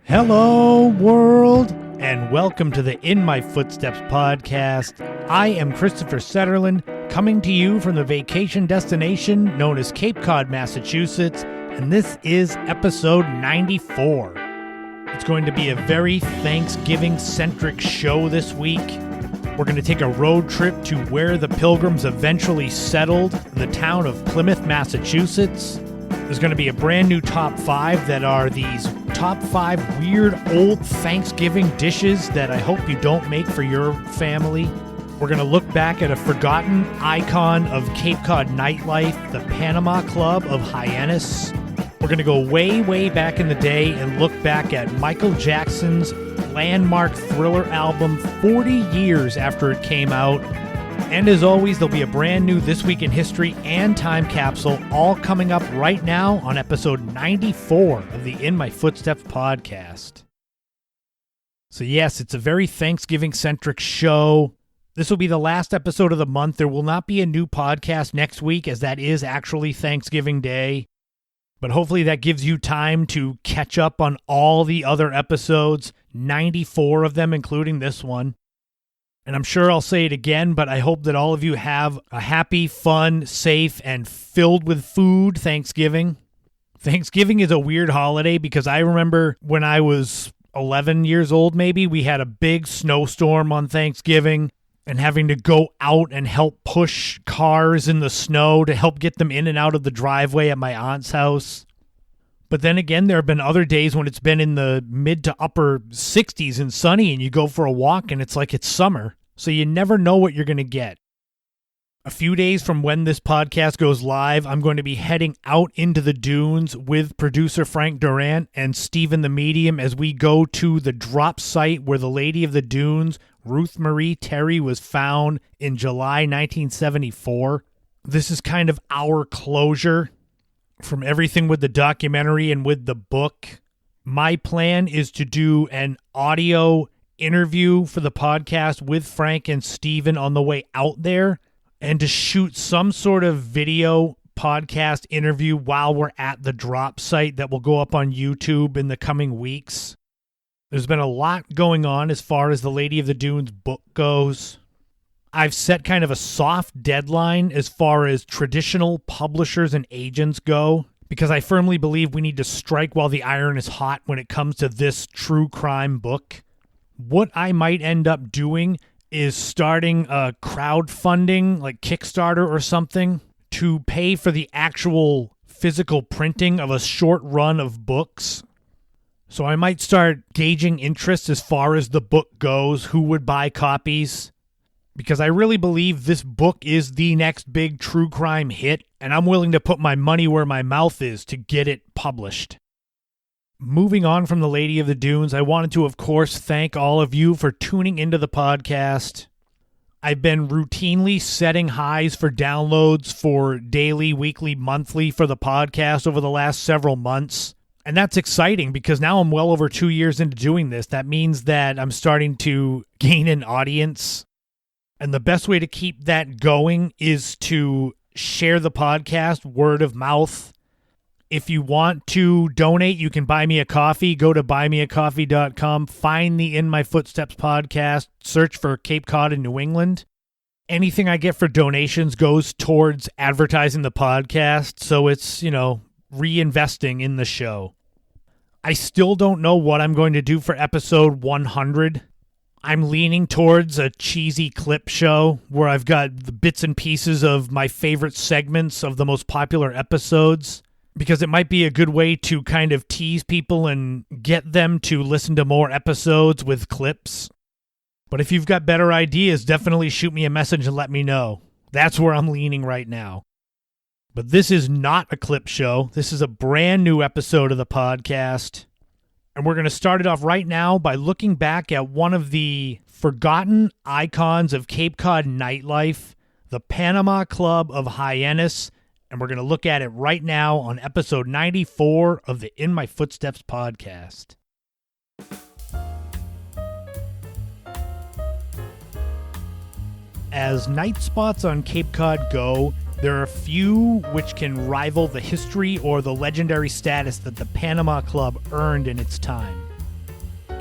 Hello, world, and welcome to the In My Footsteps podcast. I am Christopher Setterlin, coming to you from the vacation destination known as Cape Cod, Massachusetts, and this is episode 94. It's going to be a very Thanksgiving-centric show this week. We're going to take a road trip to where the Pilgrims eventually settled, the town of Plymouth, Massachusetts. There's going to be a brand new top 5 that are these top 5 weird old Thanksgiving dishes that I hope you don't make for your family. We're going to look back at a forgotten icon of Cape Cod nightlife, the Panama Club of Hyannis. We're going to go way, way back in the day and look back at Michael Jackson's landmark Thriller album 40 years after it came out. And as always, there'll be a brand new This Week in History and Time Capsule, all coming up right now on episode 94 of the In My Footsteps podcast. So yes, it's a very Thanksgiving-centric show. This will be the last episode of the month. There will not be a new podcast next week, as that is actually Thanksgiving Day. But hopefully that gives you time to catch up on all the other episodes, 94 of them, including this one. And I'm sure I'll say it again, but I hope that all of you have a happy, fun, safe, and filled with food Thanksgiving. Thanksgiving is a weird holiday because I remember when I was 11 years old, maybe, we had a big snowstorm on Thanksgiving and having to go out and help push cars in the snow to help get them in and out of the driveway at my aunt's house. But then again, there have been other days when it's been in the mid to upper 60s and sunny and you go for a walk and it's like it's summer. So you never know what you're going to get. A few days from when this podcast goes live, I'm going to be heading out into the dunes with producer Frank Durant and Stephen the Medium as we go to the drop site where the Lady of the Dunes, Ruth Marie Terry, was found in July 1974. This is kind of our closure from everything with the documentary and with the book. My plan is to do an audio interview for the podcast with Frank and Steven on the way out there and to shoot some sort of video podcast interview while we're at the drop site that will go up on YouTube in the coming weeks. There's been a lot going on as far as the Lady of the Dunes book goes. I've set kind of a soft deadline as far as traditional publishers and agents go, because I firmly believe we need to strike while the iron is hot when it comes to this true crime book. What I might end up doing is starting a crowdfunding, like Kickstarter or something, to pay for the actual physical printing of a short run of books. So I might start gauging interest as far as the book goes, who would buy copies, because I really believe this book is the next big true crime hit, and I'm willing to put my money where my mouth is to get it published. Moving on from the Lady of the Dunes, I wanted to, of course, thank all of you for tuning into the podcast. I've been routinely setting highs for downloads for daily, weekly, monthly for the podcast over the last several months. And that's exciting because now I'm well over 2 years into doing this. That means that I'm starting to gain an audience. And the best way to keep that going is to share the podcast word of mouth. If you want to donate, you can buy me a coffee. Go to buymeacoffee.com, find the In My Footsteps podcast, search for Cape Cod in New England. Anything I get for donations goes towards advertising the podcast, so it's, reinvesting in the show. I still don't know what I'm going to do for episode 100. I'm leaning towards a cheesy clip show where I've got the bits and pieces of my favorite segments of the most popular episodes, because it might be a good way to kind of tease people and get them to listen to more episodes with clips. But if you've got better ideas, definitely shoot me a message and let me know. That's where I'm leaning right now. But this is not a clip show. This is a brand new episode of the podcast. And we're going to start it off right now by looking back at one of the forgotten icons of Cape Cod nightlife, the Panama Club of Hyannis. And we're going to look at it right now on episode 94 of the In My Footsteps podcast. As night spots on Cape Cod go, there are a few which can rival the history or the legendary status that the Panama Club earned in its time.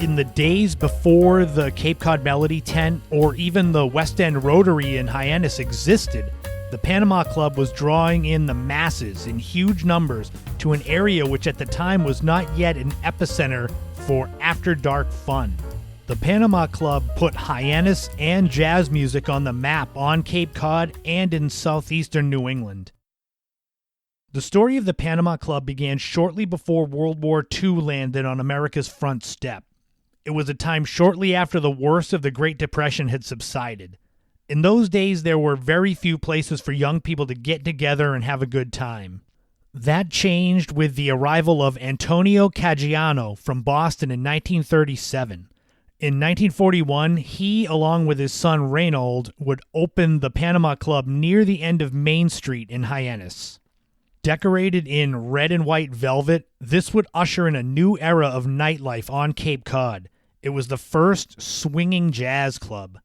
In the days before the Cape Cod Melody Tent or even the West End Rotary in Hyannis existed, the Panama Club was drawing in the masses in huge numbers to an area which at the time was not yet an epicenter for after-dark fun. The Panama Club put Hyannis and jazz music on the map on Cape Cod and in southeastern New England. The story of the Panama Club began shortly before World War II landed on America's front step. It was a time shortly after the worst of the Great Depression had subsided. In those days, there were very few places for young people to get together and have a good time. That changed with the arrival of Antonio Caggiano from Boston in 1937. In 1941, he, along with his son Reynold, would open the Panama Club near the end of Main Street in Hyannis. Decorated in red and white velvet, this would usher in a new era of nightlife on Cape Cod. It was the first swinging jazz club.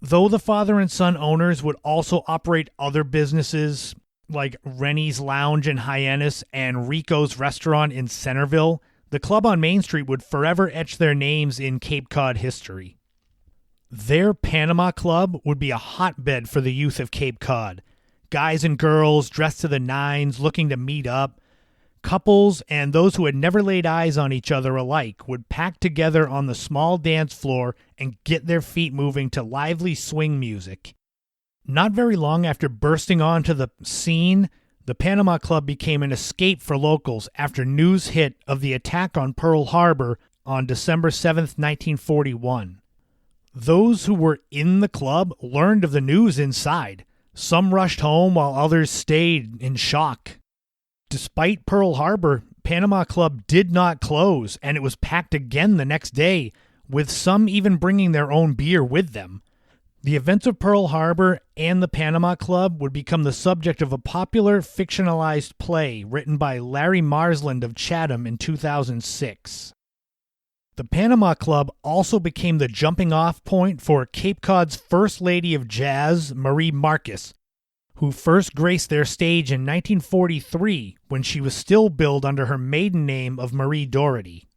Though the father and son owners would also operate other businesses like Rennie's Lounge in Hyannis and Rico's Restaurant in Centerville, the club on Main Street would forever etch their names in Cape Cod history. Their Panama Club would be a hotbed for the youth of Cape Cod. Guys and girls dressed to the nines looking to meet up. Couples and those who had never laid eyes on each other alike would pack together on the small dance floor and get their feet moving to lively swing music. Not very long after bursting onto the scene, the Panama Club became an escape for locals after news hit of the attack on Pearl Harbor on December 7, 1941. Those who were in the club learned of the news inside. Some rushed home while others stayed in shock. Despite Pearl Harbor, Panama Club did not close, and it was packed again the next day, with some even bringing their own beer with them. The events of Pearl Harbor and the Panama Club would become the subject of a popular fictionalized play written by Larry Marsland of Chatham in 2006. The Panama Club also became the jumping-off point for Cape Cod's First Lady of Jazz, Marie Marcus, who first graced their stage in 1943 when she was still billed under her maiden name of Marie Doherty.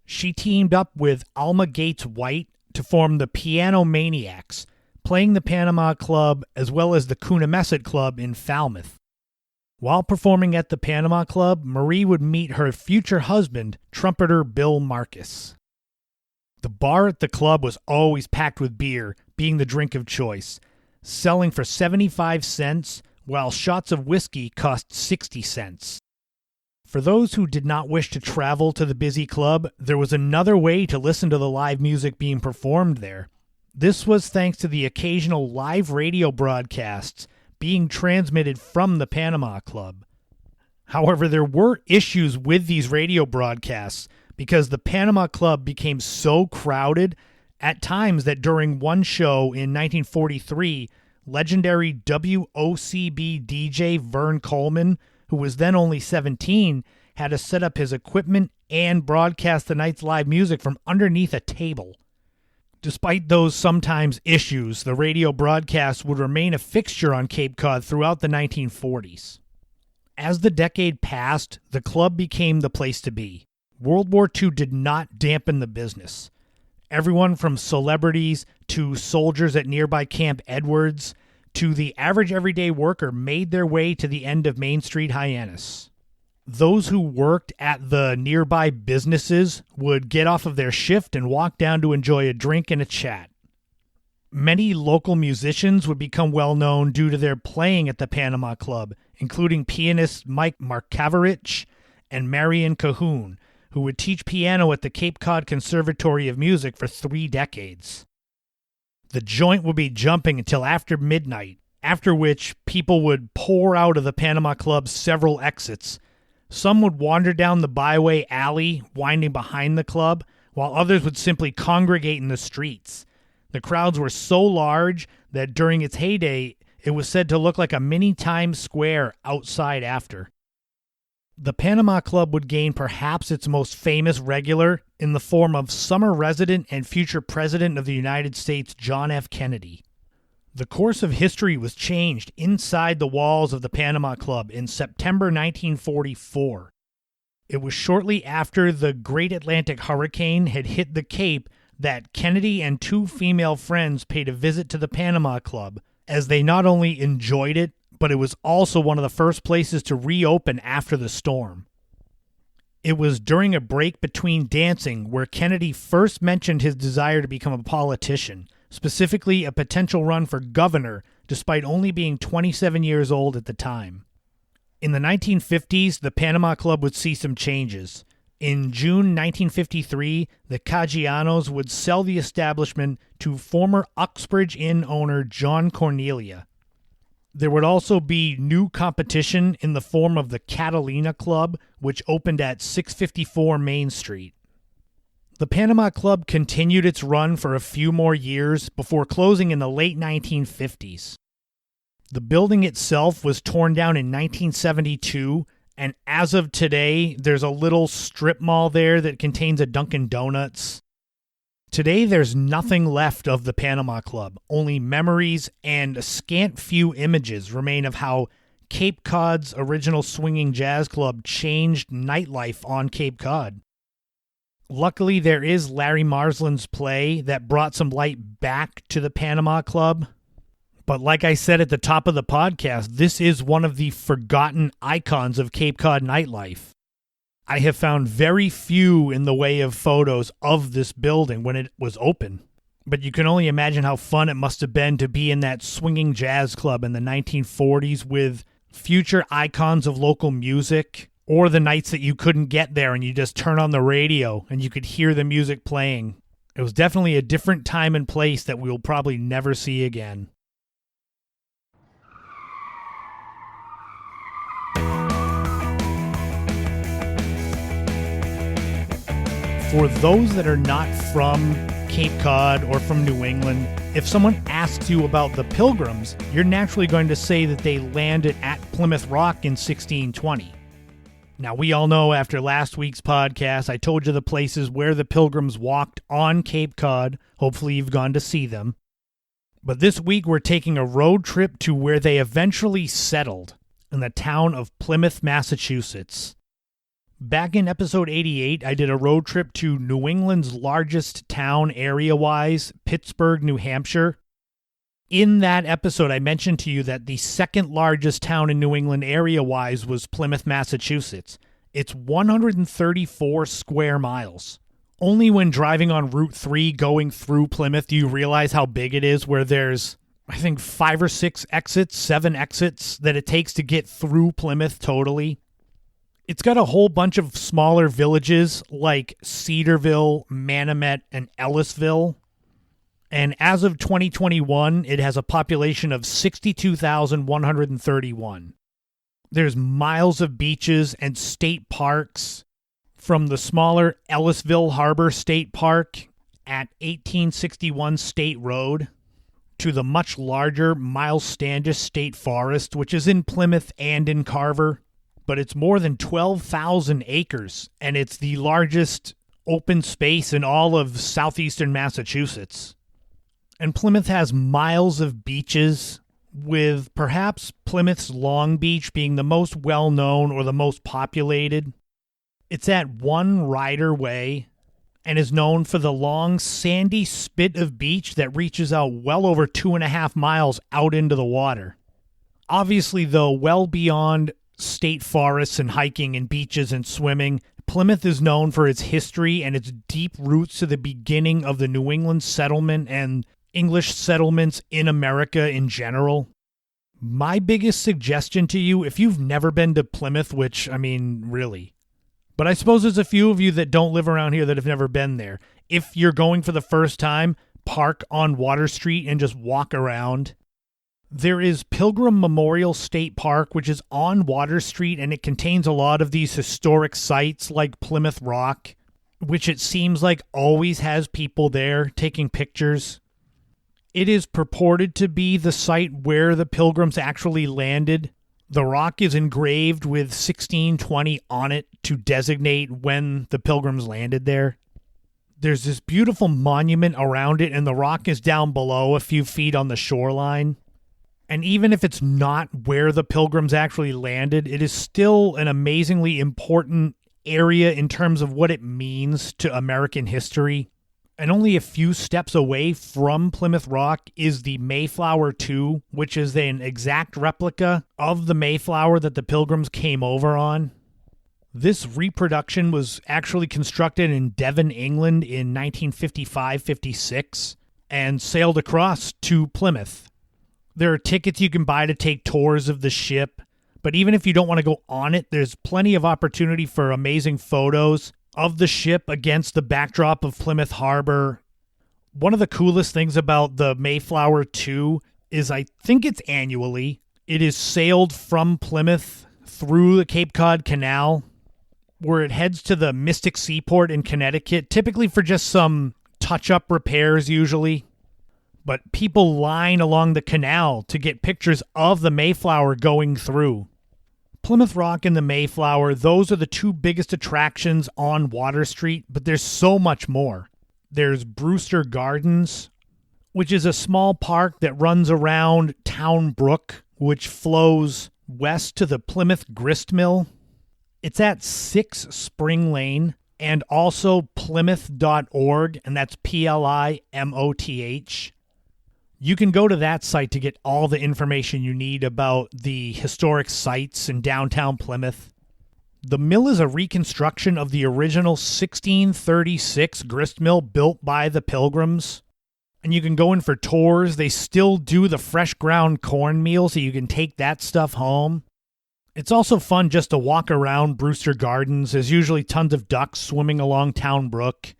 She teamed up with Alma Gates White to form the Piano Maniacs, playing the Panama Club as well as the Coonamessett Club in Falmouth. While performing at the Panama Club, Marie would meet her future husband, trumpeter Bill Marcus. The bar at the club was always packed with beer, being the drink of choice, selling for 75 cents, while shots of whiskey cost 60 cents. For those who did not wish to travel to the busy club, there was another way to listen to the live music being performed there. This was thanks to the occasional live radio broadcasts being transmitted from the Panama Club. However, there were issues with these radio broadcasts because the Panama Club became so crowded at times that during one show in 1943, legendary WOCB DJ Vern Coleman, who was then only 17, had to set up his equipment and broadcast the night's live music from underneath a table. Despite those sometimes issues, the radio broadcast would remain a fixture on Cape Cod throughout the 1940s. As the decade passed, the club became the place to be. World War II did not dampen the business. Everyone from celebrities to soldiers at nearby Camp Edwards to the average everyday worker made their way to the end of Main Street, Hyannis. Those who worked at the nearby businesses would get off of their shift and walk down to enjoy a drink and a chat. Many local musicians would become well known due to their playing at the Panama Club, including pianist Mike Markavich and Marion Cahoon, who would teach piano at the Cape Cod Conservatory of Music for 3 decades. The joint would be jumping until after midnight, after which people would pour out of the Panama Club's several exits. Some would wander down the byway alley winding behind the club, while others would simply congregate in the streets. The crowds were so large that during its heyday, it was said to look like a mini Times Square outside after. The Panama Club would gain perhaps its most famous regular in the form of summer resident and future President of the United States, John F. Kennedy. The course of history was changed inside the walls of the Panama Club in September 1944. It was shortly after the Great Atlantic Hurricane had hit the Cape that Kennedy and two female friends paid a visit to the Panama Club, as they not only enjoyed it, but it was also one of the first places to reopen after the storm. It was during a break between dancing where Kennedy first mentioned his desire to become a politician, specifically a potential run for governor, despite only being 27 years old at the time. In the 1950s, the Panama Club would see some changes. In June 1953, the Caggianos would sell the establishment to former Uxbridge Inn owner John Cornelia. There would also be new competition in the form of the Catalina Club, which opened at 654 Main Street. The Panama Club continued its run for a few more years before closing in the late 1950s. The building itself was torn down in 1972, and as of today, there's a little strip mall there that contains a Dunkin' Donuts. Today, there's nothing left of the Panama Club. Only memories and a scant few images remain of how Cape Cod's original swinging jazz club changed nightlife on Cape Cod. Luckily, there is Larry Marsland's play that brought some light back to the Panama Club. But like I said at the top of the podcast, this is one of the forgotten icons of Cape Cod nightlife. I have found very few in the way of photos of this building when it was open. But you can only imagine how fun it must have been to be in that swinging jazz club in the 1940s with future icons of local music, or the nights that you couldn't get there and you just turn on the radio and you could hear the music playing. It was definitely a different time and place that we will probably never see again. For those that are not from Cape Cod or from New England, if someone asks you about the Pilgrims, you're naturally going to say that they landed at Plymouth Rock in 1620. Now, we all know after last week's podcast, I told you the places where the Pilgrims walked on Cape Cod. Hopefully you've gone to see them. But this week we're taking a road trip to where they eventually settled, in the town of Plymouth, Massachusetts. Back in episode 88, I did a road trip to New England's largest town area-wise, Pittsburgh, New Hampshire. In that episode, I mentioned to you that the second largest town in New England area-wise was Plymouth, Massachusetts. It's 134 square miles. Only when driving on Route 3 going through Plymouth do you realize how big it is, where there's, I think, 5 or 6 exits, 7 exits that it takes to get through Plymouth totally. It's got a whole bunch of smaller villages like Cedarville, Manomet, and Ellisville. And as of 2021, it has a population of 62,131. There's miles of beaches and state parks, from the smaller Ellisville Harbor State Park at 1861 State Road to the much larger Miles Standish State Forest, which is in Plymouth and in Carver. But it's more than 12,000 acres, and it's the largest open space in all of southeastern Massachusetts. And Plymouth has miles of beaches, with perhaps Plymouth's Long Beach being the most well-known or the most populated. It's at One Rider Way and is known for the long, sandy spit of beach that reaches out well over 2.5 miles out into the water. Obviously, though, well beyond state forests and hiking and beaches and swimming, Plymouth is known for its history and its deep roots to the beginning of the New England settlement and English settlements in America in general. My biggest suggestion to you, if you've never been to Plymouth, which, I mean, really, but I suppose there's a few of you that don't live around here that have never been there. If you're going for the first time, park on Water Street and just walk around. There is Pilgrim Memorial State Park, which is on Water Street, and it contains a lot of these historic sites like Plymouth Rock, which it seems like always has people there taking pictures. It is purported to be the site where the Pilgrims actually landed. The rock is engraved with 1620 on it to designate when the Pilgrims landed there. There's this beautiful monument around it, and the rock is down below a few feet on the shoreline. And even if it's not where the Pilgrims actually landed, it is still an amazingly important area in terms of what it means to American history. And only a few steps away from Plymouth Rock is the Mayflower II, which is an exact replica of the Mayflower that the Pilgrims came over on. This reproduction was actually constructed in Devon, England in 1955-56 and sailed across to Plymouth. There are tickets you can buy to take tours of the ship, but even if you don't want to go on it, there's plenty of opportunity for amazing photos of the ship against the backdrop of Plymouth Harbor. One of the coolest things about the Mayflower II is I think it's annually. It is sailed from Plymouth through the Cape Cod Canal, where it heads to the Mystic Seaport in Connecticut, typically for just some touch-up repairs usually. But people line along the canal to get pictures of the Mayflower going through. Plymouth Rock and the Mayflower, those are the two biggest attractions on Water Street, but there's so much more. There's Brewster Gardens, which is a small park that runs around Town Brook, which flows west to the Plymouth Grist Mill. It's at 6 Spring Lane, and also plymouth.org, and that's Plimoth. You can go to that site to get all the information you need about the historic sites in downtown Plymouth. The mill is a reconstruction of the original 1636 grist mill built by the Pilgrims. And you can go in for tours. They still do the fresh ground cornmeal, so you can take that stuff home. It's also fun just to walk around Brewster Gardens. There's usually tons of ducks swimming along Town Brook.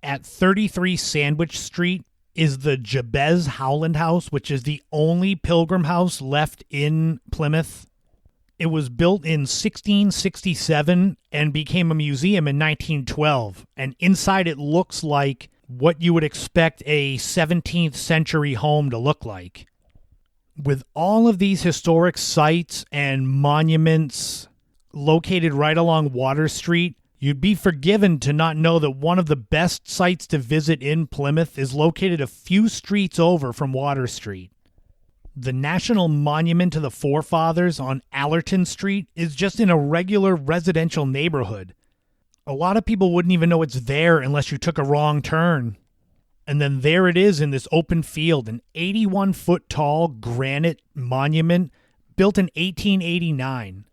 At 33 Sandwich Street is the Jabez Howland House, which is the only Pilgrim house left in Plymouth. It was built in 1667 and became a museum in 1912. And inside it looks like what you would expect a 17th century home to look like. With all of these historic sites and monuments located right along Water Street, you'd be forgiven to not know that one of the best sites to visit in Plymouth is located a few streets over from Water Street. The National Monument to the Forefathers on Allerton Street is just in a regular residential neighborhood. A lot of people wouldn't even know it's there unless you took a wrong turn. And then there it is in this open field, an 81-foot-tall granite monument built in 1889.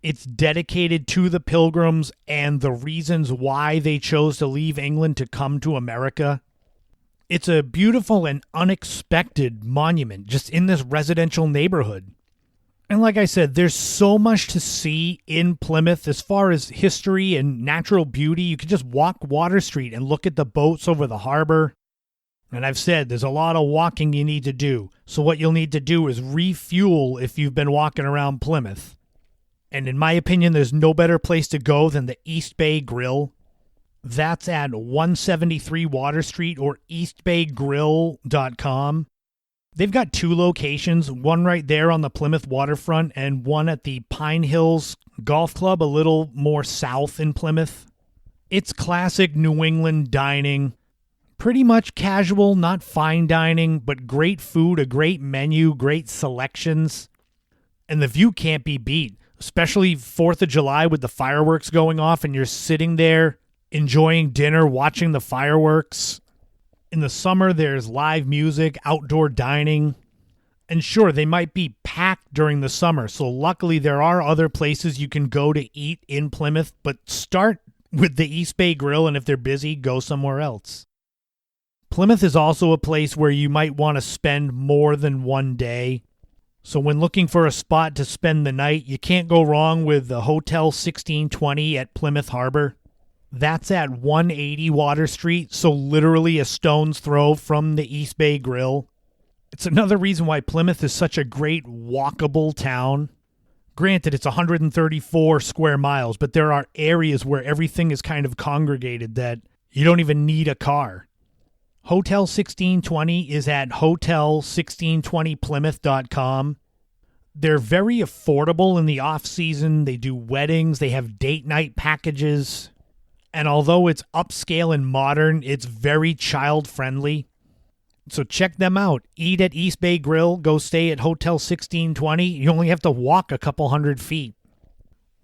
It's dedicated to the Pilgrims and the reasons why they chose to leave England to come to America. It's a beautiful and unexpected monument just in this residential neighborhood. And like I said, there's so much to see in Plymouth as far as history and natural beauty. You could just walk Water Street and look at the boats over the harbor. And I've said there's a lot of walking you need to do. So what you'll need to do is refuel if you've been walking around Plymouth. And in my opinion, there's no better place to go than the East Bay Grill. That's at 173 Water Street or eastbaygrill.com. They've got 2 locations, one right there on the Plymouth waterfront and one at the Pine Hills Golf Club a little more south in Plymouth. It's classic New England dining. Pretty much casual, not fine dining, but great food, a great menu, great selections. And the view can't be beat. Especially 4th of July with the fireworks going off and you're sitting there enjoying dinner, watching the fireworks. In the summer, there's live music, outdoor dining. And sure, they might be packed during the summer, so luckily there are other places you can go to eat in Plymouth, but start with the East Bay Grill, and if they're busy, go somewhere else. Plymouth is also a place where you might want to spend more than one day. So when looking for a spot to spend the night, you can't go wrong with the Hotel 1620 at Plymouth Harbor. That's at 180 Water Street, so literally a stone's throw from the East Bay Grill. It's another reason why Plymouth is such a great walkable town. Granted, it's 134 square miles, but there are areas where everything is kind of congregated that you don't even need a car. Hotel 1620 is at hotel1620plymouth.com. They're very affordable in the off-season. They do weddings. They have date night packages. And although it's upscale and modern, it's very child-friendly. So check them out. Eat at East Bay Grill. Go stay at Hotel 1620. You only have to walk a couple hundred feet.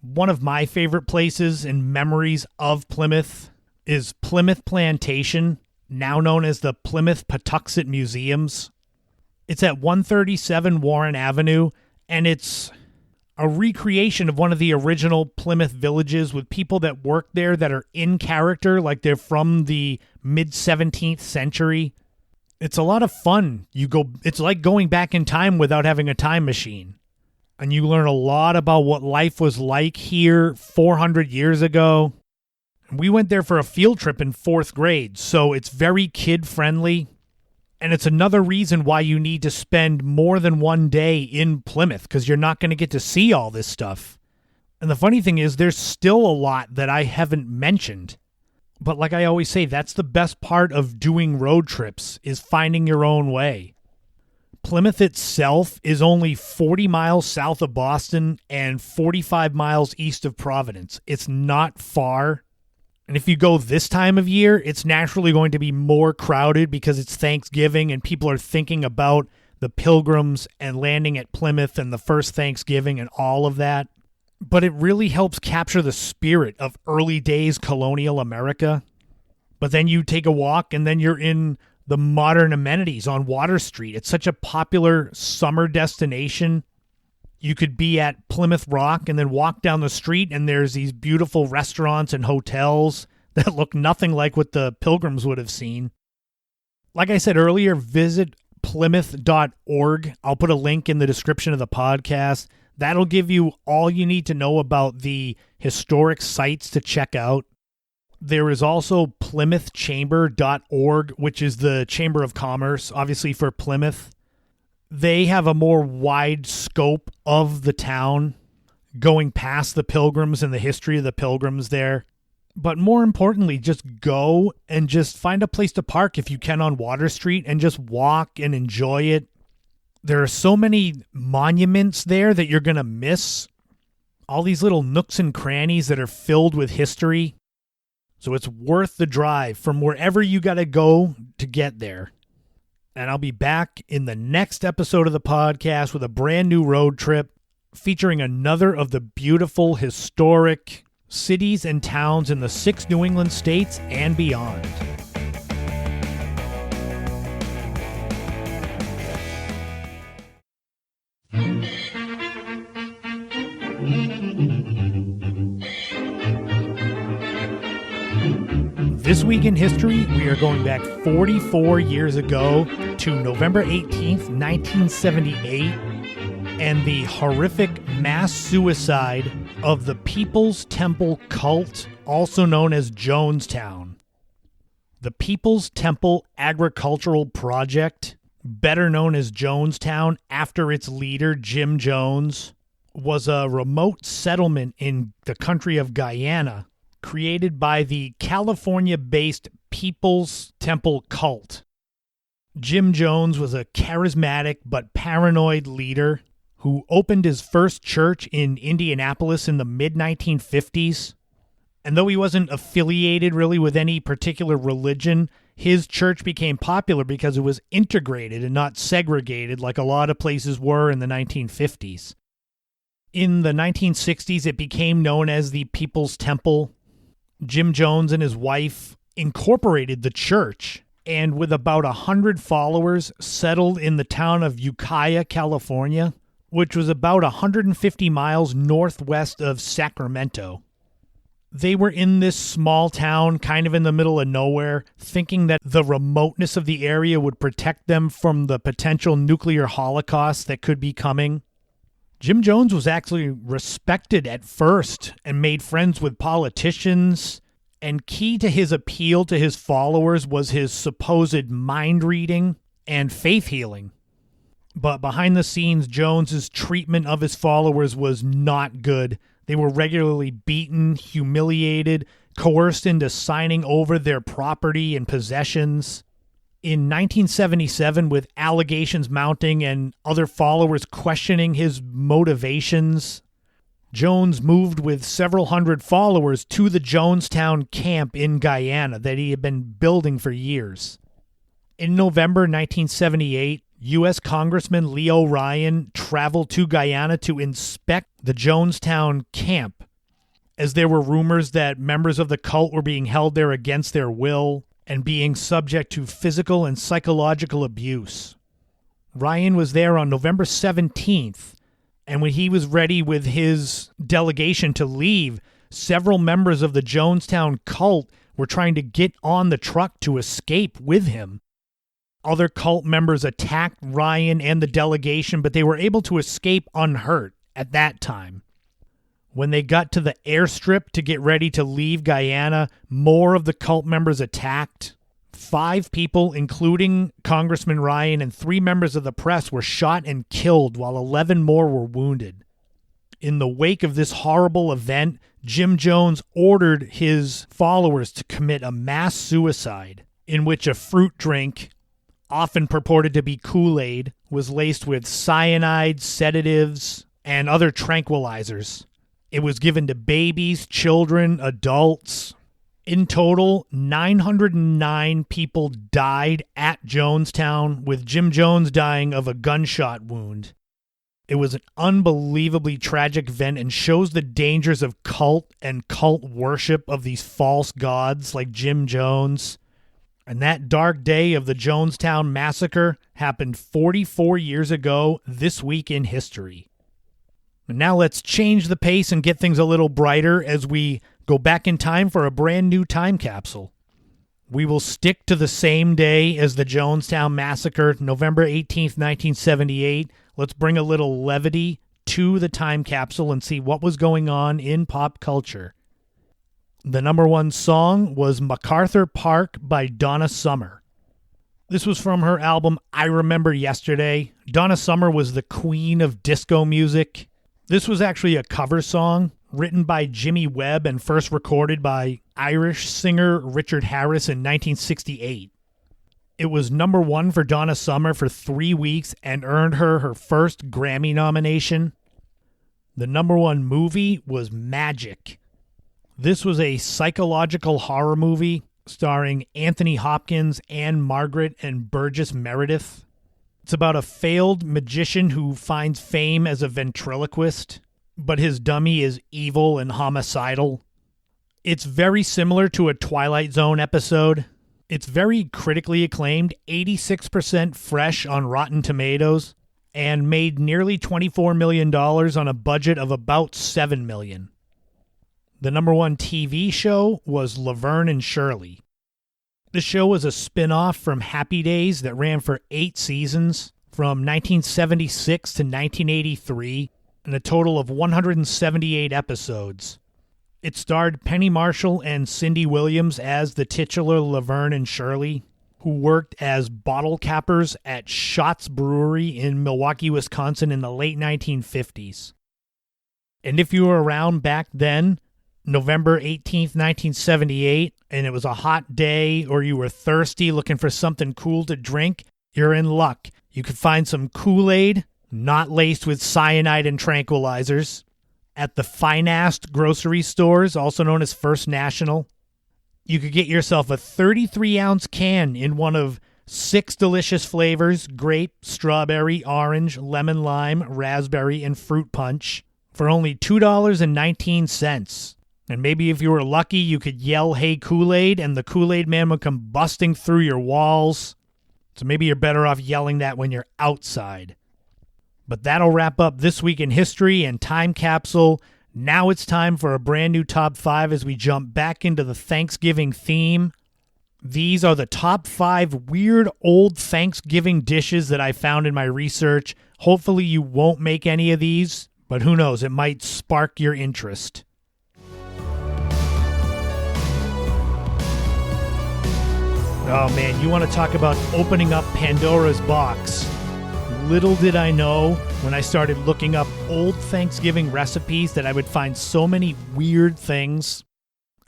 One of my favorite places and memories of Plymouth is Plymouth Plantation, now known as the Plymouth Patuxent Museums. It's at 137 Warren Avenue, and it's a recreation of one of the original Plymouth villages with people that work there that are in character, like they're from the mid-17th century. It's a lot of fun. It's like going back in time without having a time machine. And you learn a lot about what life was like here 400 years ago. We went there for a field trip in 4th grade, so it's very kid-friendly. And it's another reason why you need to spend more than one day in Plymouth, because you're not going to get to see all this stuff. And the funny thing is, there's still a lot that I haven't mentioned. But like I always say, that's the best part of doing road trips, is finding your own way. Plymouth itself is only 40 miles south of Boston and 45 miles east of Providence. It's not far. And if you go this time of year, it's naturally going to be more crowded because it's Thanksgiving and people are thinking about the Pilgrims and landing at Plymouth and the first Thanksgiving and all of that. But it really helps capture the spirit of early days colonial America. But then you take a walk and then you're in the modern amenities on Water Street. It's such a popular summer destination. You could be at Plymouth Rock and then walk down the street and there's these beautiful restaurants and hotels that look nothing like what the Pilgrims would have seen. Like I said earlier, visit plymouth.org. I'll put a link in the description of the podcast. That'll give you all you need to know about the historic sites to check out. There is also plymouthchamber.org, which is the Chamber of Commerce, obviously for Plymouth. They have a more wide scope of the town, going past the Pilgrims and the history of the Pilgrims there. But more importantly, just go and just find a place to park if you can on Water Street and just walk and enjoy it. There are so many monuments there that you're going to miss. All these little nooks and crannies that are filled with history. So it's worth the drive from wherever you got to go to get there. And I'll be back in the next episode of the podcast with a brand new road trip featuring another of the beautiful historic cities and towns in the 6 New England states and beyond. This week in history, we are going back 44 years ago to November 18th, 1978, and the horrific mass suicide of the People's Temple cult, also known as Jonestown. The People's Temple Agricultural Project, better known as Jonestown after its leader, Jim Jones, was a remote settlement in the country of Guyana, created by the California-based People's Temple cult. Jim Jones was a charismatic but paranoid leader who opened his first church in Indianapolis in the mid-1950s. And though he wasn't affiliated really with any particular religion, his church became popular because it was integrated and not segregated like a lot of places were in the 1950s. In the 1960s, it became known as the People's Temple. Jim Jones and his wife incorporated the church, and with about 100 followers, settled in the town of Ukiah, California, which was about 150 miles northwest of Sacramento. They were in this small town, kind of in the middle of nowhere, thinking that the remoteness of the area would protect them from the potential nuclear holocaust that could be coming. Jim Jones was actually respected at first and made friends with politicians, and key to his appeal to his followers was his supposed mind reading and faith healing. But behind the scenes, Jones's treatment of his followers was not good. They were regularly beaten, humiliated, coerced into signing over their property and possessions. In 1977, with allegations mounting and other followers questioning his motivations, Jones moved with several hundred followers to the Jonestown camp in Guyana that he had been building for years. In November 1978, U.S. Congressman Leo Ryan traveled to Guyana to inspect the Jonestown camp, as there were rumors that members of the cult were being held there against their will and being subject to physical and psychological abuse. Ryan was there on November 17th, and when he was ready with his delegation to leave, several members of the Jonestown cult were trying to get on the truck to escape with him. Other cult members attacked Ryan and the delegation, but they were able to escape unhurt at that time. When they got to the airstrip to get ready to leave Guyana, more of the cult members attacked. 5 people, including Congressman Ryan and 3 members of the press, were shot and killed, while 11 more were wounded. In the wake of this horrible event, Jim Jones ordered his followers to commit a mass suicide in which a fruit drink, often purported to be Kool-Aid, was laced with cyanide, sedatives, and other tranquilizers. It was given to babies, children, adults. In total, 909 people died at Jonestown, with Jim Jones dying of a gunshot wound. It was an unbelievably tragic event and shows the dangers of cult and cult worship of these false gods like Jim Jones. And that dark day of the Jonestown massacre happened 44 years ago this week in history. And now let's change the pace and get things a little brighter as we go back in time for a brand new time capsule. We will stick to the same day as the Jonestown massacre, November 18th, 1978. Let's bring a little levity to the time capsule and see what was going on in pop culture. The number 1 song was MacArthur Park by Donna Summer. This was from her album I Remember Yesterday. Donna Summer was the queen of disco music. This was actually a cover song written by Jimmy Webb and first recorded by Irish singer Richard Harris in 1968. It was number 1 for Donna Summer for 3 weeks and earned her her first Grammy nomination. The number 1 movie was Magic. This was a psychological horror movie starring Anthony Hopkins, Anne Margaret, and Burgess Meredith. It's about a failed magician who finds fame as a ventriloquist, but his dummy is evil and homicidal. It's very similar to a Twilight Zone episode. It's very critically acclaimed, 86% fresh on Rotten Tomatoes, and made nearly $24 million on a budget of about $7 million. The number 1 TV show was Laverne and Shirley. The show was a spin-off from Happy Days that ran for 8 seasons from 1976 to 1983 and a total of 178 episodes. It starred Penny Marshall and Cindy Williams as the titular Laverne and Shirley, who worked as bottle cappers at Schatz Brewery in Milwaukee, Wisconsin in the late 1950s. And if you were around back then, November 18th, 1978, and it was a hot day or you were thirsty looking for something cool to drink, you're in luck. You could find some Kool-Aid, not laced with cyanide and tranquilizers, at the Finast grocery stores, also known as First National. You could get yourself a 33-ounce can in one of 6 delicious flavors: grape, strawberry, orange, lemon lime, raspberry, and fruit punch for only $2.19. And maybe if you were lucky, you could yell, "Hey, Kool-Aid," and the Kool-Aid man would come busting through your walls. So maybe you're better off yelling that when you're outside. But that'll wrap up This Week in History and Time Capsule. Now it's time for a brand new Top 5 as we jump back into the Thanksgiving theme. These are the top 5 weird old Thanksgiving dishes that I found in my research. Hopefully you won't make any of these, but who knows, it might spark your interest. Oh man, you want to talk about opening up Pandora's box. Little did I know when I started looking up old Thanksgiving recipes that I would find so many weird things.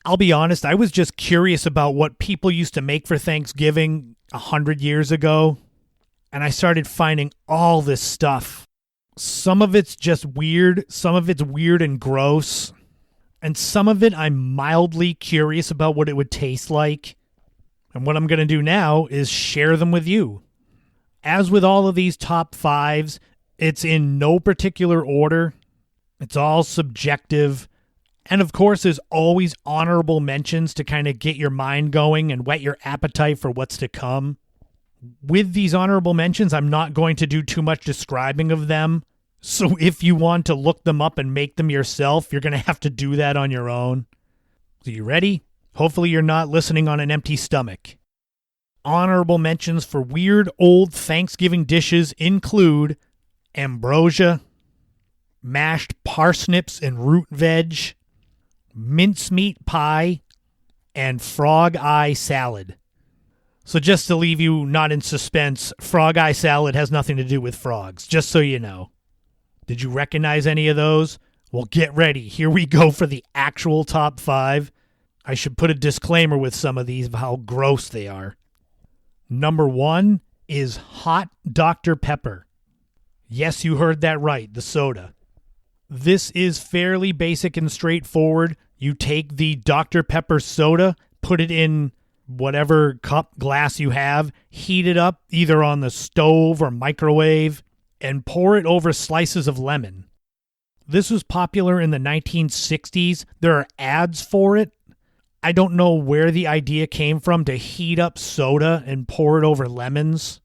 I'll be honest, I was just curious about what people used to make for Thanksgiving 100 years ago, and I started finding all this stuff. Some of it's just weird, some of it's weird and gross, and some of it I'm mildly curious about what it would taste like. And what I'm going to do now is share them with you. As with all of these top fives, it's in no particular order. It's all subjective. And of course, there's always honorable mentions to kind of get your mind going and whet your appetite for what's to come. With these honorable mentions, I'm not going to do too much describing of them. So if you want to look them up and make them yourself, you're going to have to do that on your own. So you ready? Hopefully you're not listening on an empty stomach. Honorable mentions for weird old Thanksgiving dishes include ambrosia, mashed parsnips and root veg, mincemeat pie, and frog eye salad. So just to leave you not in suspense, frog eye salad has nothing to do with frogs, just so you know. Did you recognize any of those? Well, get ready. Here we go for the actual top five. I should put a disclaimer with some of these of how gross they are. Number 1 is hot Dr. Pepper. Yes, you heard that right, the soda. This is fairly basic and straightforward. You take the Dr. Pepper soda, put it in whatever cup, glass you have, heat it up either on the stove or microwave, and pour it over slices of lemon. This was popular in the 1960s. There are ads for it. I don't know where the idea came from to heat up soda and pour it over lemons.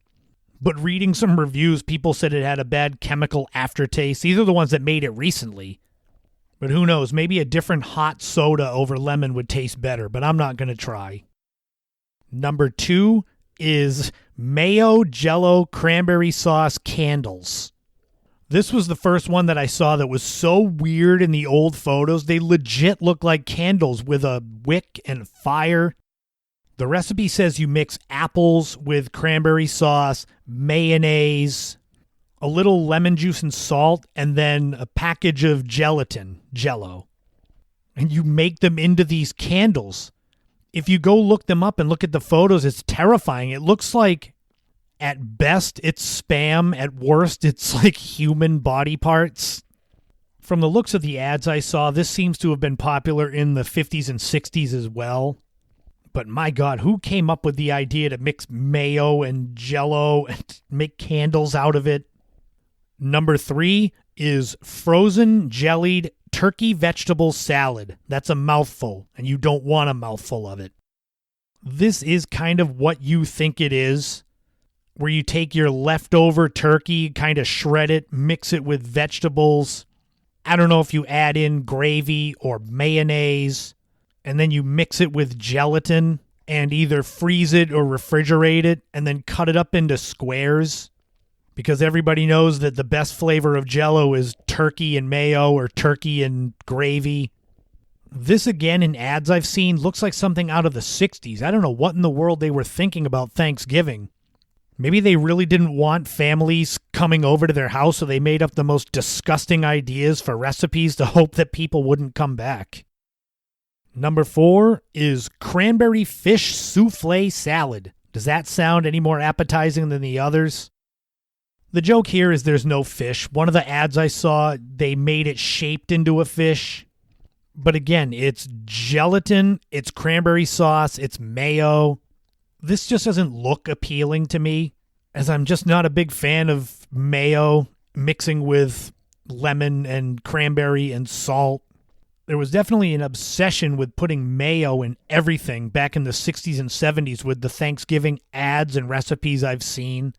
But reading some reviews, people said it had a bad chemical aftertaste. These are the ones that made it recently. But who knows, maybe a different hot soda over lemon would taste better, but I'm not going to try. Number 2 is mayo jello cranberry sauce candles. This was the first one that I saw that was so weird in the old photos. They legit look like candles with a wick and fire. The recipe says you mix apples with cranberry sauce, mayonnaise, a little lemon juice and salt, and then a package of gelatin, Jello. And you make them into these candles. If you go look them up and look at the photos, it's terrifying. It looks like, at best, it's spam. At worst, it's like human body parts. From the looks of the ads I saw, this seems to have been popular in the 50s and 60s as well. But my God, who came up with the idea to mix mayo and Jello and make candles out of it? Number 3 is frozen jellied turkey vegetable salad. That's a mouthful, and you don't want a mouthful of it. This is kind of what you think it is, where you take your leftover turkey, kind of shred it, mix it with vegetables. I don't know if you add in gravy or mayonnaise, and then you mix it with gelatin and either freeze it or refrigerate it and then cut it up into squares. Because everybody knows that the best flavor of Jello is turkey and mayo or turkey and gravy. This, again, in ads I've seen, looks like something out of the 60s. I don't know what in the world they were thinking about Thanksgiving. Maybe they really didn't want families coming over to their house, so they made up the most disgusting ideas for recipes to hope that people wouldn't come back. Number 4 is cranberry fish souffle salad. Does that sound any more appetizing than the others? The joke here is there's no fish. One of the ads I saw, they made it shaped into a fish. But again, it's gelatin, it's cranberry sauce, it's mayo. This just doesn't look appealing to me, as I'm just not a big fan of mayo mixing with lemon and cranberry and salt. There was definitely an obsession with putting mayo in everything back in the 60s and 70s with the Thanksgiving ads and recipes I've seen.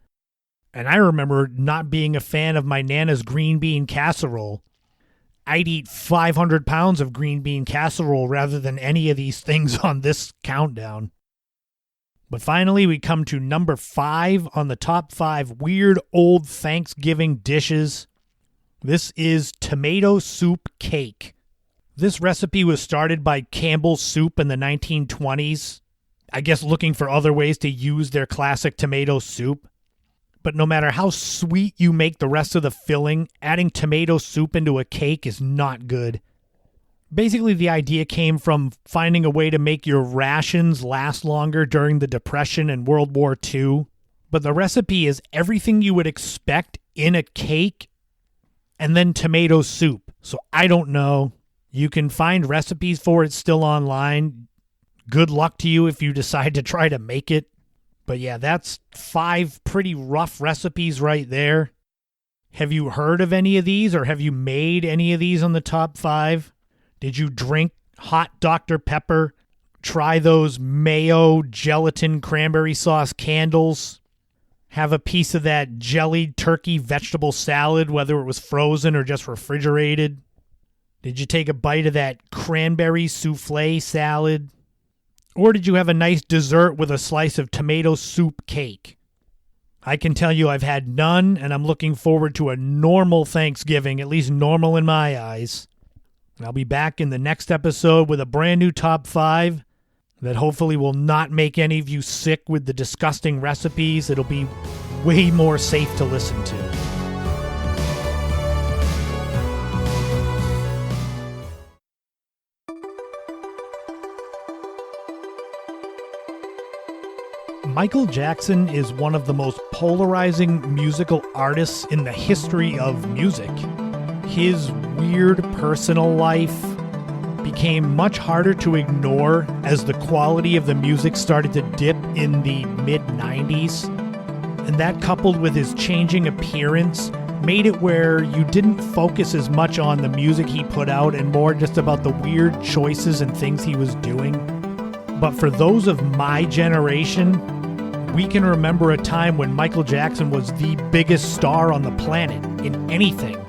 And I remember not being a fan of my Nana's green bean casserole. I'd eat 500 pounds of green bean casserole rather than any of these things on this countdown. But finally, we come to number 5 on the top 5 weird old Thanksgiving dishes. This is tomato soup cake. This recipe was started by Campbell's Soup in the 1920s. I guess looking for other ways to use their classic tomato soup. But no matter how sweet you make the rest of the filling, adding tomato soup into a cake is not good. Basically, the idea came from finding a way to make your rations last longer during the Depression and World War II. But the recipe is everything you would expect in a cake and then tomato soup. So I don't know. You can find recipes for it still online. Good luck to you if you decide to try to make it. But yeah, that's 5 pretty rough recipes right there. Have you heard of any of these, or have you made any of these on the top 5? Did you drink hot Dr. Pepper? Try those mayo gelatin cranberry sauce candles? Have a piece of that jellied turkey vegetable salad, whether it was frozen or just refrigerated? Did you take a bite of that cranberry souffle salad? Or did you have a nice dessert with a slice of tomato soup cake? I can tell you I've had none, and I'm looking forward to a normal Thanksgiving, at least normal in my eyes. I'll be back in the next episode with a brand new top 5 that hopefully will not make any of you sick with the disgusting recipes. It'll be way more safe to listen to. Michael Jackson is one of the most polarizing musical artists in the history of music. His weird personal life became much harder to ignore as the quality of the music started to dip in the mid-90s. And that, coupled with his changing appearance, made it where you didn't focus as much on the music he put out and more just about the weird choices and things he was doing. But for those of my generation, we can remember a time when Michael Jackson was the biggest star on the planet in anything.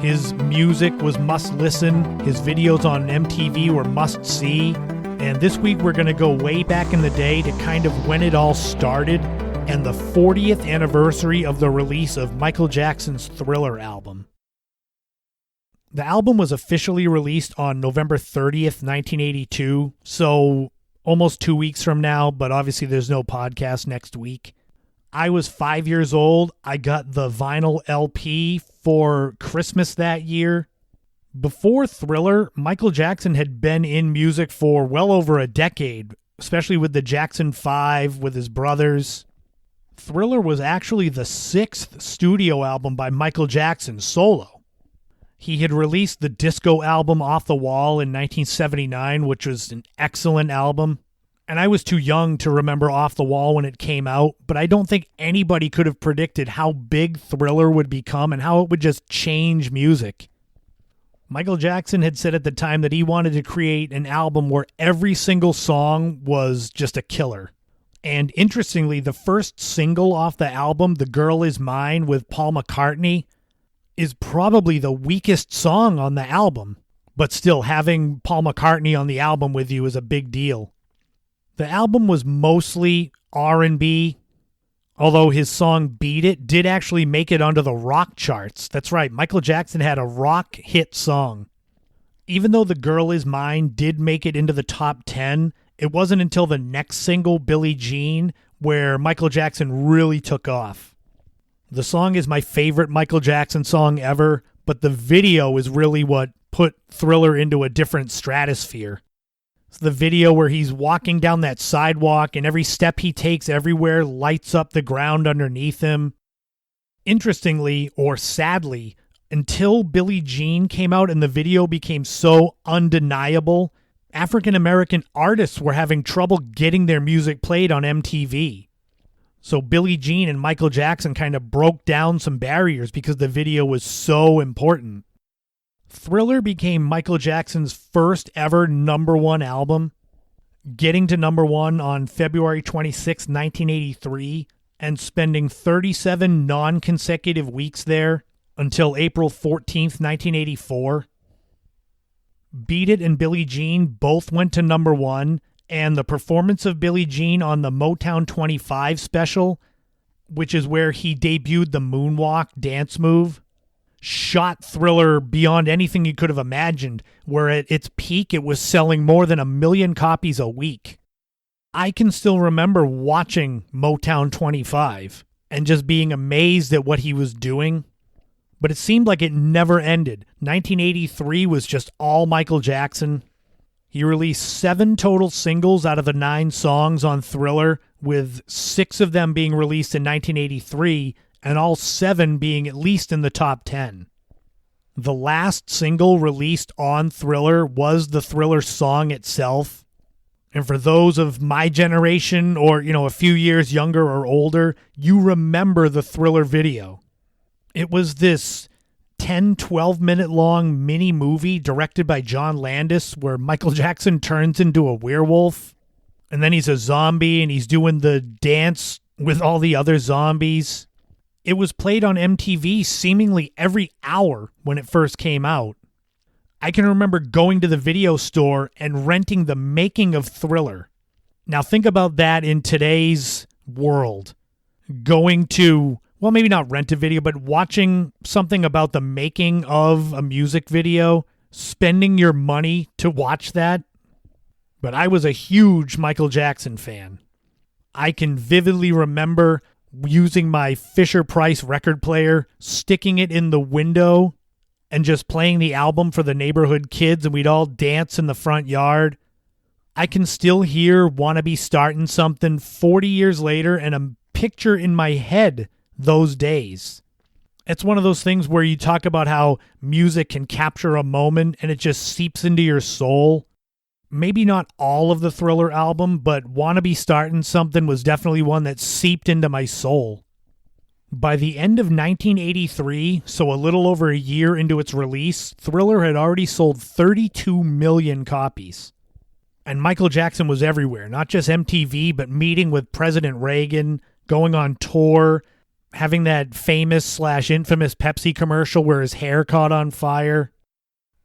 His music was must listen, his videos on MTV were must see, and this week we're going to go way back in the day to kind of when it all started and the 40th anniversary of the release of Michael Jackson's Thriller album. The album was officially released on November 30th, 1982, so almost 2 weeks from now, but obviously there's no podcast next week. I was 5 years old. I got the vinyl LP for Christmas that year. Before Thriller, Michael Jackson had been in music for well over a decade, especially with the Jackson 5 with his brothers. Thriller was actually the 6th studio album by Michael Jackson solo. He had released the disco album Off the Wall in 1979, which was an excellent album. And I was too young to remember Off the Wall when it came out, but I don't think anybody could have predicted how big Thriller would become and how it would just change music. Michael Jackson had said at the time that he wanted to create an album where every single song was just a killer. And interestingly, the first single off the album, The Girl Is Mine with Paul McCartney, is probably the weakest song on the album. But still, having Paul McCartney on the album with you is a big deal. The album was mostly R&B, although his song Beat It did actually make it onto the rock charts. That's right, Michael Jackson had a rock hit song. Even though The Girl Is Mine did make it into the top 10, it wasn't until the next single, Billie Jean, where Michael Jackson really took off. The song is my favorite Michael Jackson song ever, but the video is really what put Thriller into a different stratosphere. It's the video where he's walking down that sidewalk and every step he takes everywhere lights up the ground underneath him. Interestingly, or sadly, until Billie Jean came out and the video became so undeniable, African-American artists were having trouble getting their music played on MTV. So Billie Jean and Michael Jackson kind of broke down some barriers because the video was so important. Thriller became Michael Jackson's first ever #1 album, getting to #1 on February 26, 1983, and spending 37 non-consecutive weeks there until April 14th, 1984. Beat It and Billie Jean both went to #1, and the performance of Billie Jean on the Motown 25 special, which is where he debuted the moonwalk dance move, shot Thriller beyond anything you could have imagined, where at its peak it was selling more than 1 million copies a week. I can still remember watching Motown 25 and just being amazed at what he was doing. But it seemed like it never ended. 1983 was just all Michael Jackson. He released 7 total singles out of the 9 songs on Thriller, with 6 of them being released in 1983, and all 7 being at least in the top 10. The last single released on Thriller was the Thriller song itself. And for those of my generation or, a few years younger or older, you remember the Thriller video. It was this 10, 12-minute long mini movie directed by John Landis where Michael Jackson turns into a werewolf. And then he's a zombie and he's doing the dance with all the other zombies. It was played on MTV seemingly every hour when it first came out. I can remember going to the video store and renting the making of Thriller. Now think about that in today's world. Going to, well, maybe not rent a video, but watching something about the making of a music video, spending your money to watch that. But I was a huge Michael Jackson fan. I can vividly remember using my Fisher-Price record player, sticking it in the window, and just playing the album for the neighborhood kids, and we'd all dance in the front yard. I can still hear Wanna Be Startin' Something 40 years later and a picture in my head those days. It's one of those things where you talk about how music can capture a moment and it just seeps into your soul. Maybe not all of the Thriller album, but Wanna Be Startin' Something was definitely one that seeped into my soul. By the end of 1983, so a little over a year into its release, Thriller had already sold 32 million copies. And Michael Jackson was everywhere, not just MTV, but meeting with President Reagan, going on tour, having that famous/infamous Pepsi commercial where his hair caught on fire.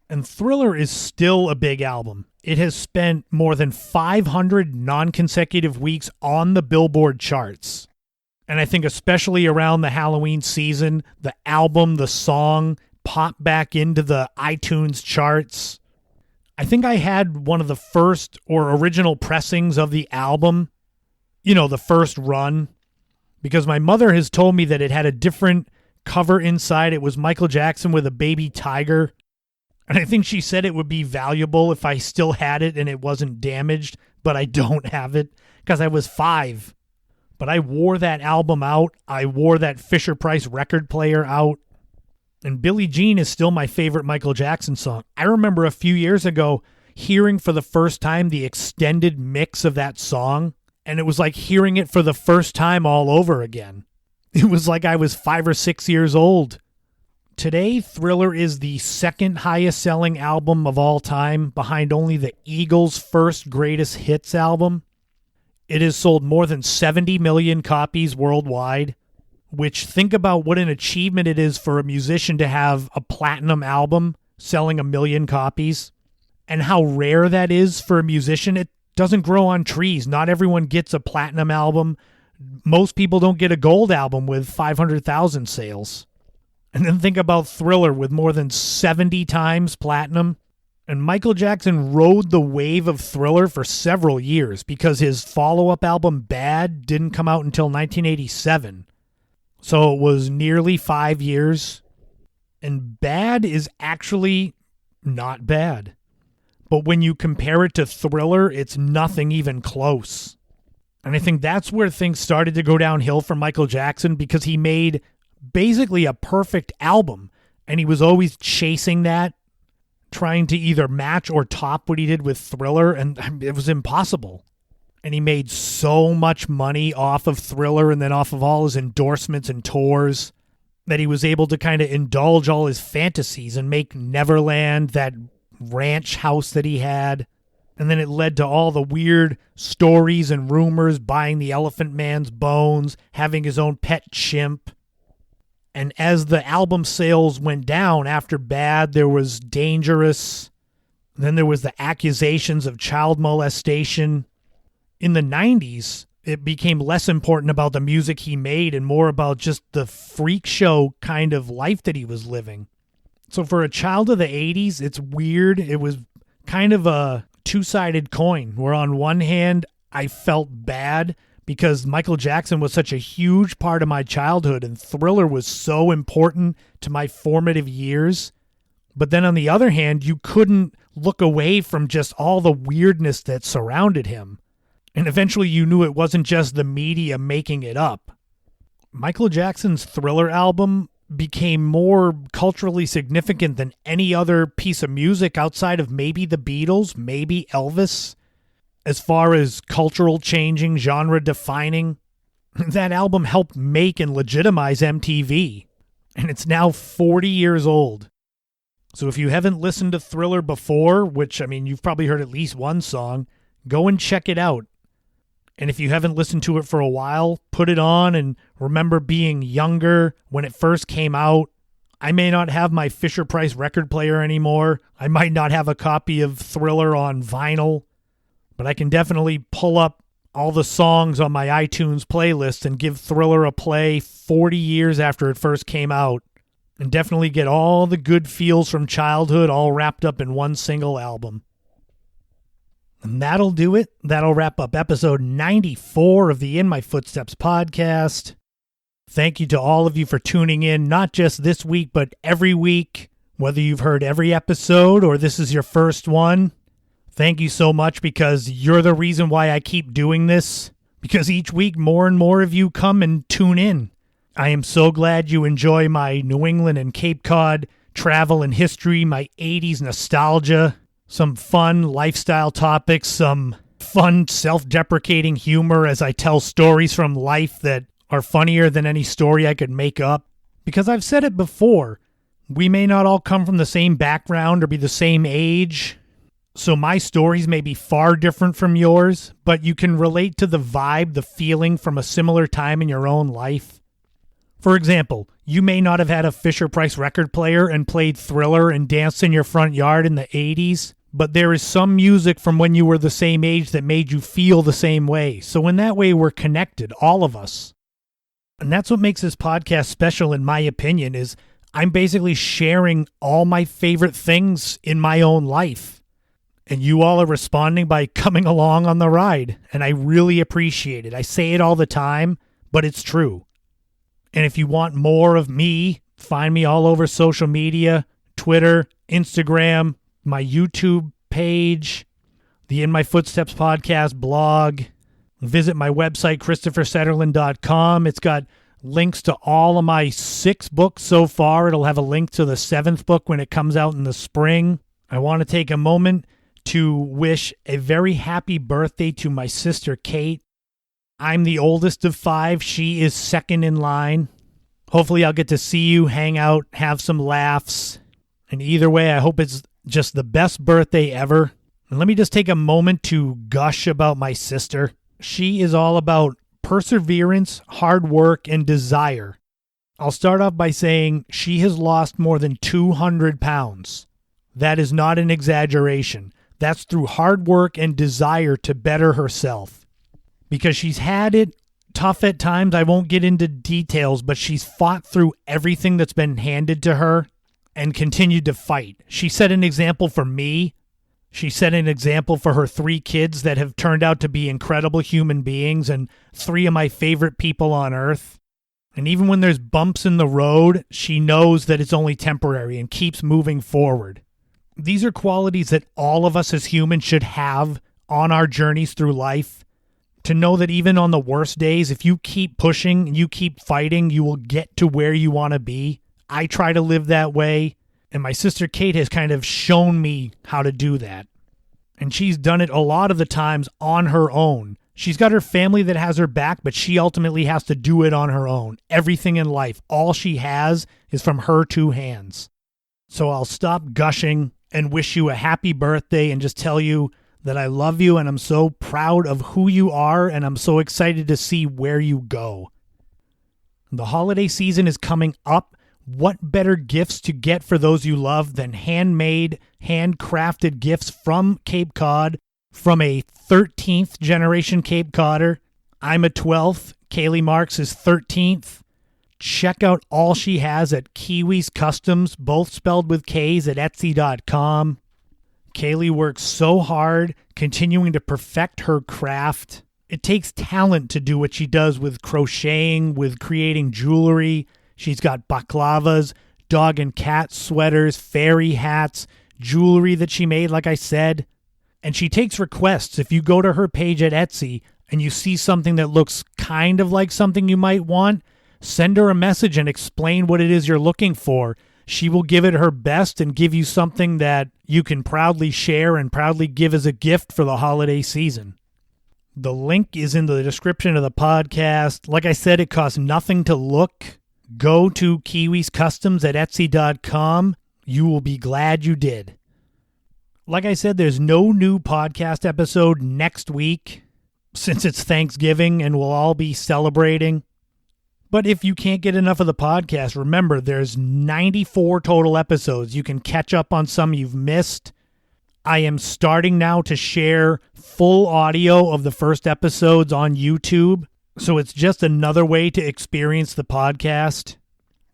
And Thriller is still a big album. It has spent more than 500 non-consecutive weeks on the Billboard charts. And I think especially around the Halloween season, the album, the song, popped back into the iTunes charts. I think I had one of the first or original pressings of the album, the first run, because my mother has told me that it had a different cover inside. It was Michael Jackson with a baby tiger. And I think she said it would be valuable if I still had it and it wasn't damaged, but I don't have it because I was 5. But I wore that album out. I wore that Fisher-Price record player out. And Billie Jean is still my favorite Michael Jackson song. I remember a few years ago hearing for the first time the extended mix of that song, and it was like hearing it for the first time all over again. It was like I was 5 or 6 years old. Today, Thriller is the second highest selling album of all time, behind only the Eagles' first greatest hits album. It has sold more than 70 million copies worldwide, which think about what an achievement it is for a musician to have a platinum album selling 1 million copies, and how rare that is for a musician. It doesn't grow on trees. Not everyone gets a platinum album. Most people don't get a gold album with 500,000 sales. And then think about Thriller with more than 70 times platinum. And Michael Jackson rode the wave of Thriller for several years because his follow-up album Bad didn't come out until 1987. So it was nearly 5 years. And Bad is actually not bad. But when you compare it to Thriller, it's nothing even close. And I think that's where things started to go downhill for Michael Jackson, because he made basically a perfect album. And he was always chasing that, trying to either match or top what he did with Thriller, and it was impossible. And he made so much money off of Thriller and then off of all his endorsements and tours that he was able to kind of indulge all his fantasies and make Neverland, that ranch house that he had. And then it led to all the weird stories and rumors, buying the Elephant Man's bones, having his own pet chimp. And as the album sales went down after Bad, there was Dangerous. Then there was the accusations of child molestation. In the 90s, it became less important about the music he made and more about just the freak show kind of life that he was living. So for a child of the 80s, it's weird. It was kind of a two-sided coin, where on one hand, I felt bad because Michael Jackson was such a huge part of my childhood and Thriller was so important to my formative years. But then on the other hand, you couldn't look away from just all the weirdness that surrounded him. And eventually you knew it wasn't just the media making it up. Michael Jackson's Thriller album became more culturally significant than any other piece of music outside of maybe the Beatles, maybe Elvis. as far as cultural changing, genre defining. That album helped make and legitimize MTV, and it's now 40 years old. So if you haven't listened to Thriller before, which, I mean, you've probably heard at least one song, go and check it out. And if you haven't listened to it for a while, put it on and remember being younger when it first came out. I may not have my Fisher-Price record player anymore. I might not have a copy of Thriller on vinyl, but I can definitely pull up all the songs on my iTunes playlist and give Thriller a play 40 years after it first came out, and definitely get all the good feels from childhood all wrapped up in one single album. And that'll do it. That'll wrap up episode 94 of the In My Footsteps podcast. Thank you to all of you for tuning in, not just this week, but every week, whether you've heard every episode or this is your first one. Thank you so much, because you're the reason why I keep doing this, because each week more and more of you come and tune in. I am so glad you enjoy my New England and Cape Cod travel and history, my 80s nostalgia, some fun lifestyle topics, some fun self-deprecating humor as I tell stories from life that are funnier than any story I could make up. Because I've said it before, we may not all come from the same background or be the same age, so my stories may be far different from yours, but you can relate to the vibe, the feeling from a similar time in your own life. For example, you may not have had a Fisher-Price record player and played Thriller and danced in your front yard in the 80s, but there is some music from when you were the same age that made you feel the same way. So in that way, we're connected, all of us. And that's what makes this podcast special, in my opinion, is I'm basically sharing all my favorite things in my own life. And you all are responding by coming along on the ride. And I really appreciate it. I say it all the time, but it's true. And if you want more of me, find me all over social media, Twitter, Instagram, my YouTube page, the In My Footsteps podcast blog. Visit my website, ChristopherSetterland.com. It's got links to all of my 6 books so far. It'll have a link to the 7th book when it comes out in the spring. I want to take a moment to wish a very happy birthday to my sister, Kate. I'm the oldest of 5. She is second in line. Hopefully I'll get to see you, hang out, have some laughs. And either way, I hope it's just the best birthday ever. And let me just take a moment to gush about my sister. She is all about perseverance, hard work, and desire. I'll start off by saying she has lost more than 200 pounds. That is not an exaggeration. That's through hard work and desire to better herself. Because she's had it tough at times. I won't get into details, but she's fought through everything that's been handed to her and continued to fight. She set an example for me. She set an example for her 3 kids that have turned out to be incredible human beings and 3 of my favorite people on earth. And even when there's bumps in the road, she knows that it's only temporary and keeps moving forward. These are qualities that all of us as humans should have on our journeys through life. To know that even on the worst days, if you keep pushing and you keep fighting, you will get to where you want to be. I try to live that way, and my sister Kate has kind of shown me how to do that. And she's done it a lot of the times on her own. She's got her family that has her back, but she ultimately has to do it on her own. Everything in life, all she has is from her 2 hands. So I'll stop gushing and wish you a happy birthday and just tell you that I love you and I'm so proud of who you are and I'm so excited to see where you go. The holiday season is coming up. What better gifts to get for those you love than handmade, handcrafted gifts from Cape Cod, from a 13th generation Cape Codder. I'm a 12th. Kaylee Marks is 13th. Check out all she has at Kiwis Customs, both spelled with K's, at Etsy.com. Kaylee works so hard, continuing to perfect her craft. It takes talent to do what she does with crocheting, with creating jewelry. She's got baklavas, dog and cat sweaters, fairy hats, jewelry that she made, like I said. And she takes requests. If you go to her page at Etsy and you see something that looks kind of like something you might want, send her a message and explain what it is you're looking for. She will give it her best and give you something that you can proudly share and proudly give as a gift for the holiday season. The link is in the description of the podcast. Like I said, it costs nothing to look. Go to Kiwis Customs at Etsy.com. You will be glad you did. Like I said, there's no new podcast episode next week since it's Thanksgiving and we'll all be celebrating. But if you can't get enough of the podcast, remember there's 94 total episodes. You can catch up on some you've missed. I am starting now to share full audio of the first episodes on YouTube, so it's just another way to experience the podcast.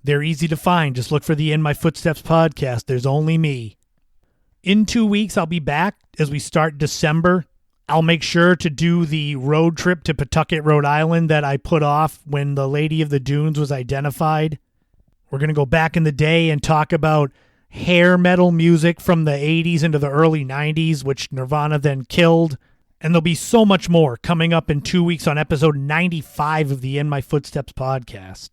They're easy to find. Just look for the In My Footsteps podcast. There's only me. In 2 weeks, I'll be back as we start December. I'll make sure to do the road trip to Pawtucket, Rhode Island that I put off when the Lady of the Dunes was identified. We're going to go back in the day and talk about hair metal music from the 80s into the early 90s, which Nirvana then killed. And there'll be so much more coming up in 2 weeks on episode 95 of the In My Footsteps podcast.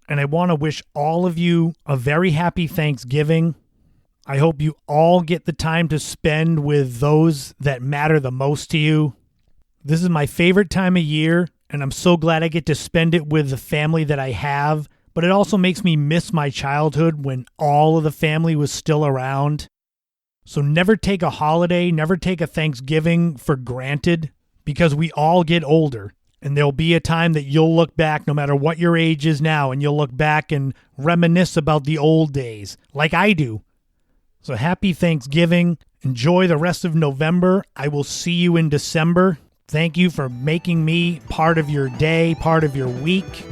And I want to wish all of you a very happy Thanksgiving. I hope you all get the time to spend with those that matter the most to you. This is my favorite time of year, and I'm so glad I get to spend it with the family that I have. But it also makes me miss my childhood when all of the family was still around. So never take a holiday, never take a Thanksgiving for granted, because we all get older. And there'll be a time that you'll look back, no matter what your age is now, and you'll look back and reminisce about the old days, like I do. So happy Thanksgiving. Enjoy the rest of November. I will see you in December. Thank you for making me part of your day, part of your week.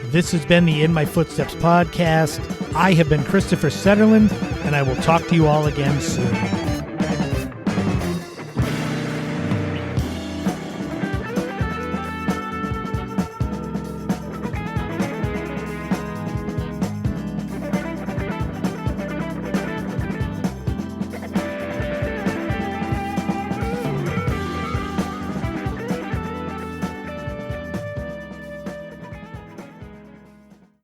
This has been the In My Footsteps podcast. I have been Christopher Setterlin, and I will talk to you all again soon.